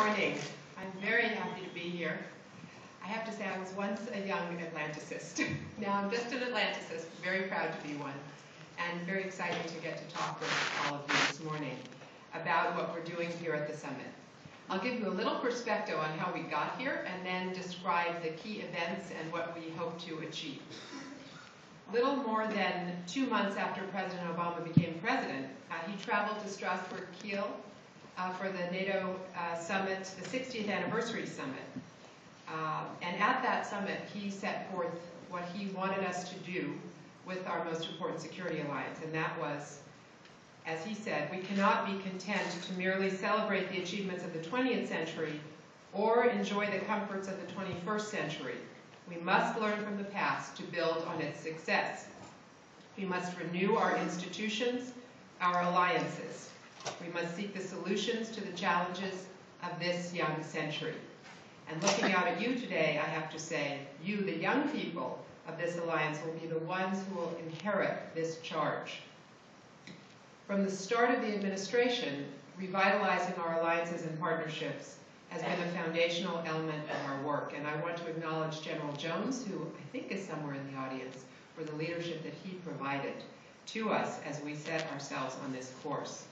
morning. I'm very happy to be here. I have to say I was once a young Atlanticist. Now I'm just an Atlanticist, very proud to be one, and very excited to get to talk with all of you this morning about what we're doing here at the Summit. I'll give you a little perspective on how we got here and then describe the key events and what we hope to achieve. Little more than 2 months after President Obama became president, he traveled to Strasbourg-Kiel for the NATO Summit, the 60th anniversary summit. And at that summit, he set forth what he wanted us to do with our most important security alliance, and that was, as he said, we cannot be content to merely celebrate the achievements of the 20th century or enjoy the comforts of the 21st century. We must learn from the past to build on its success. We must renew our institutions, our alliances. We must seek the solutions to the challenges of this young century. And looking out at you today, I have to say, you, the young people of this alliance, will be the ones who will inherit this charge. From the start of the administration, revitalizing our alliances and partnerships has been a foundational element of our work. And I want to acknowledge General Jones, who I think is somewhere in the audience, for the leadership that he provided to us as we set ourselves on this course.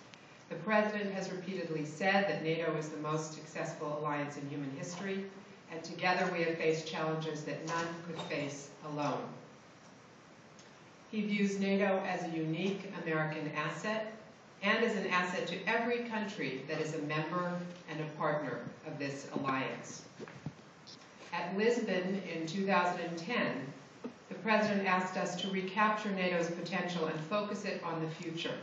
The President has repeatedly said that NATO is the most successful alliance in human history, and together we have faced challenges that none could face alone. He views NATO as a unique American asset and as an asset to every country that is a member and a partner of this alliance. At Lisbon in 2010, the President asked us to recapture NATO's potential and focus it on the future.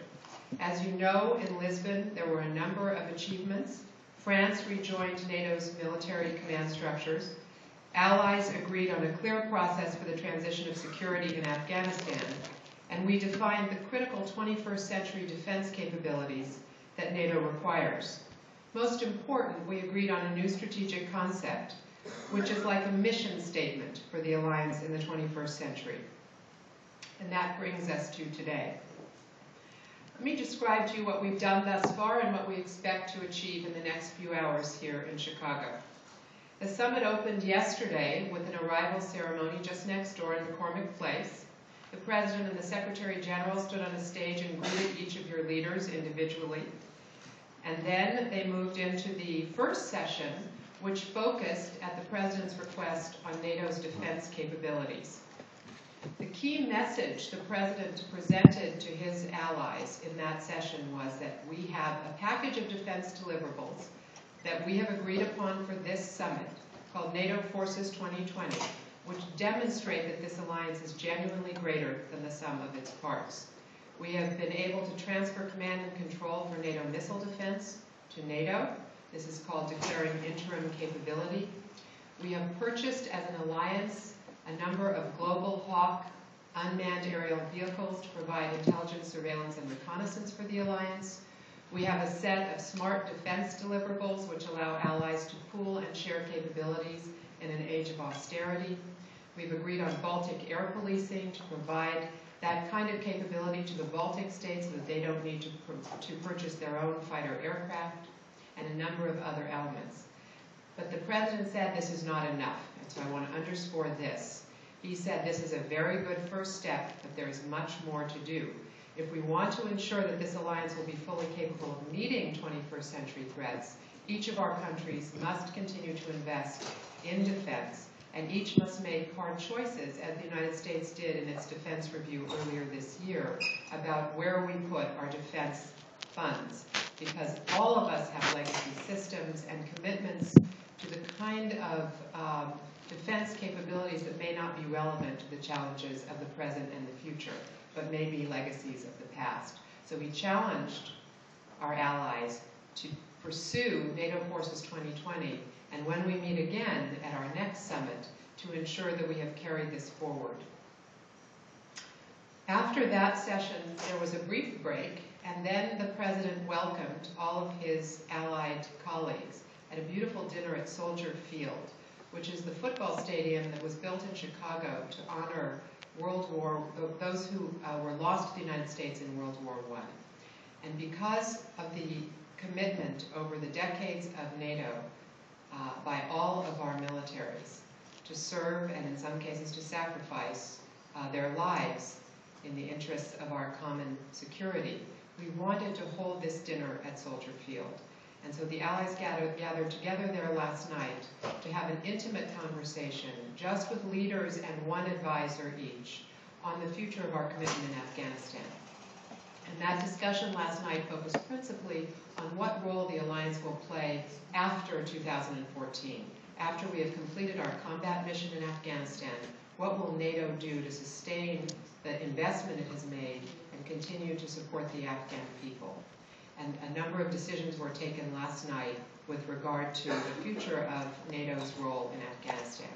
As you know, in Lisbon, there were a number of achievements. France rejoined NATO's military command structures. Allies agreed on a clear process for the transition of security in Afghanistan. And we defined the critical 21st century defense capabilities that NATO requires. Most important, we agreed on a new strategic concept, which is like a mission statement for the alliance in the 21st century. And that brings us to today. Let me describe to you what we've done thus far and what we expect to achieve in the next few hours here in Chicago. The summit opened yesterday with an arrival ceremony just next door in McCormick Place. The President and the Secretary General stood on a stage and greeted each of your leaders individually. And then they moved into the first session, which focused, at the President's request, on NATO's defense capabilities. The key message the President presented to his allies in that session was that we have a package of defense deliverables that we have agreed upon for this summit called NATO Forces 2020, which demonstrate that this alliance is genuinely greater than the sum of its parts. We have been able to transfer command and control for NATO missile defense to NATO. This is called declaring interim capability. We have purchased as an alliance a number of Global Hawk unmanned aerial vehicles to provide intelligence, surveillance, and reconnaissance for the alliance. We have a set of smart defense deliverables which allow allies to pool and share capabilities in an age of austerity. We've agreed on Baltic air policing to provide that kind of capability to the Baltic states so that they don't need to purchase their own fighter aircraft, and a number of other elements. But the President said this is not enough, and so I want to underscore this. He said this is a very good first step, but there is much more to do. If we want to ensure that this alliance will be fully capable of meeting 21st century threats, each of our countries must continue to invest in defense, and each must make hard choices, as the United States did in its defense review earlier this year, about where we put our defense funds, because all of us have legacy systems and commitments to the kind of defense capabilities that may not be relevant to the challenges of the present and the future, but may be legacies of the past. So we challenged our allies to pursue NATO Forces 2020, and when we meet again at our next summit, to ensure that we have carried this forward. After that session, there was a brief break, and then the President welcomed all of his allied colleagues at a beautiful dinner at Soldier Field, which is the football stadium that was built in Chicago to honor those who were lost to the United States in World War I. And because of the commitment over the decades of NATO by all of our militaries to serve and in some cases to sacrifice their lives in the interests of our common security. We wanted to hold this dinner at Soldier Field. And so the Allies gathered together there last night to have an intimate conversation, just with leaders and one advisor each, on the future of our commitment in Afghanistan. And that discussion last night focused principally on what role the alliance will play after 2014. After we have completed our combat mission in Afghanistan, what will NATO do to sustain the investment it has made and continue to support the Afghan people? And a number of decisions were taken last night with regard to the future of NATO's role in Afghanistan.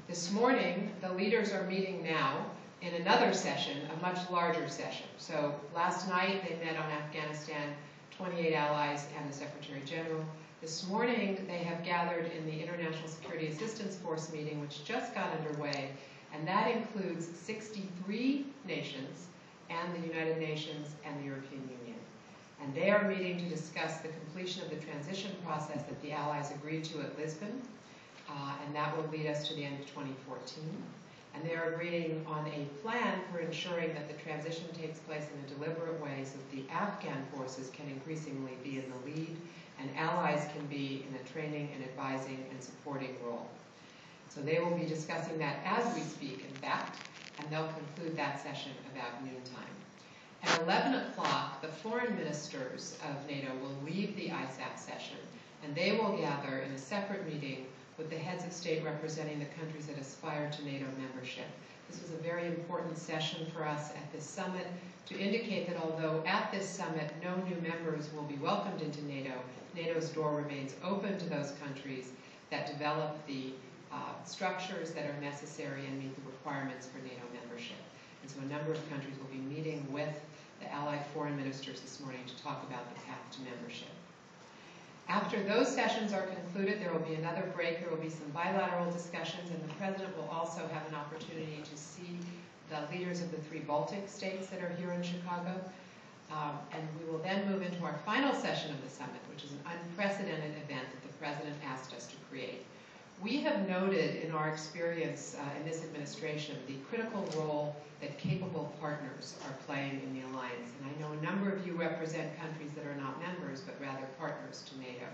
This morning, the leaders are meeting now in another session, a much larger session. So last night they met on Afghanistan, 28 allies and the Secretary General. This morning they have gathered in the International Security Assistance Force meeting, which just got underway, and that includes 63 nations and the United Nations and the European Union. And they are meeting to discuss the completion of the transition process that the allies agreed to at Lisbon, and that will lead us to the end of 2014. And they are agreeing on a plan for ensuring that the transition takes place in a deliberate way so that the Afghan forces can increasingly be in the lead and allies can be in a training and advising and supporting role. So they will be discussing that as we speak, in fact, and they'll conclude that session about noontime. At 11 o'clock, the foreign ministers of NATO will leave the ISAF session, and they will gather in a separate meeting with the heads of state representing the countries that aspire to NATO membership. This was a very important session for us at this summit to indicate that although at this summit no new members will be welcomed into NATO, NATO's door remains open to those countries that develop the structures that are necessary and meet the requirements for NATO membership. And so a number of countries will be meeting with the Allied foreign ministers this morning to talk about the path to membership. After those sessions are concluded, there will be another break. There will be some bilateral discussions, and the President will also have an opportunity to see the leaders of the 3 Baltic states that are here in Chicago. And we will then move into our final session of the summit, which is an unprecedented event that the President asked us to create. We have noted in our experience in this administration the critical role that capable partners are playing in the alliance. And I know a number of you represent countries that are not members, but rather partners to NATO.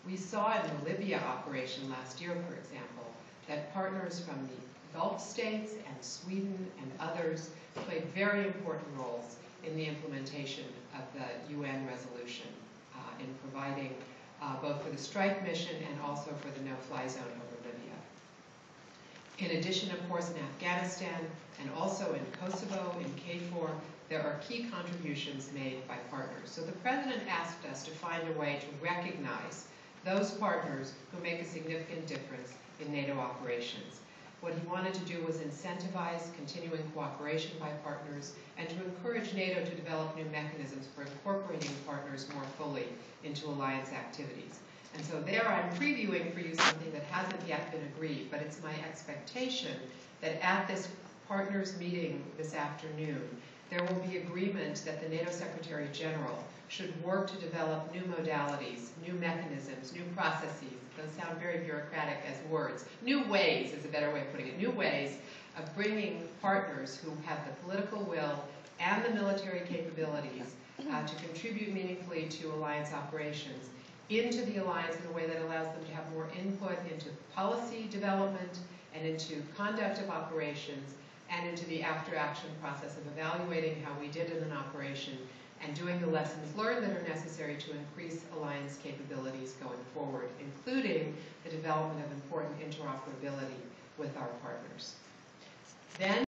We saw in the Libya operation last year, for example, that partners from the Gulf states and Sweden and others played very important roles in the implementation of the UN resolution in providing both for the strike mission and also for the no-fly zone over Libya. In addition, of course, in Afghanistan and also in Kosovo, in KFOR, there are key contributions made by partners. So the President asked us to find a way to recognize those partners who make a significant difference in NATO operations. What he wanted to do was incentivize continuing cooperation by partners and to encourage NATO to develop new mechanisms for incorporating partners more fully into alliance activities. And so there I'm previewing for you something that hasn't yet been agreed, but it's my expectation that at this partners meeting this afternoon, there will be agreement that the NATO Secretary General should work to develop new modalities, new mechanisms, new processes. Those sound very bureaucratic as words. New ways is a better way of putting it. New ways of bringing partners who have the political will and the military capabilities to contribute meaningfully to alliance operations into the alliance in a way that allows them to have more input into policy development and into conduct of operations and into the after-action process of evaluating how we did in an operation and doing the lessons learned that are necessary to increase alliance capabilities going forward, including the development of important interoperability with our partners. Then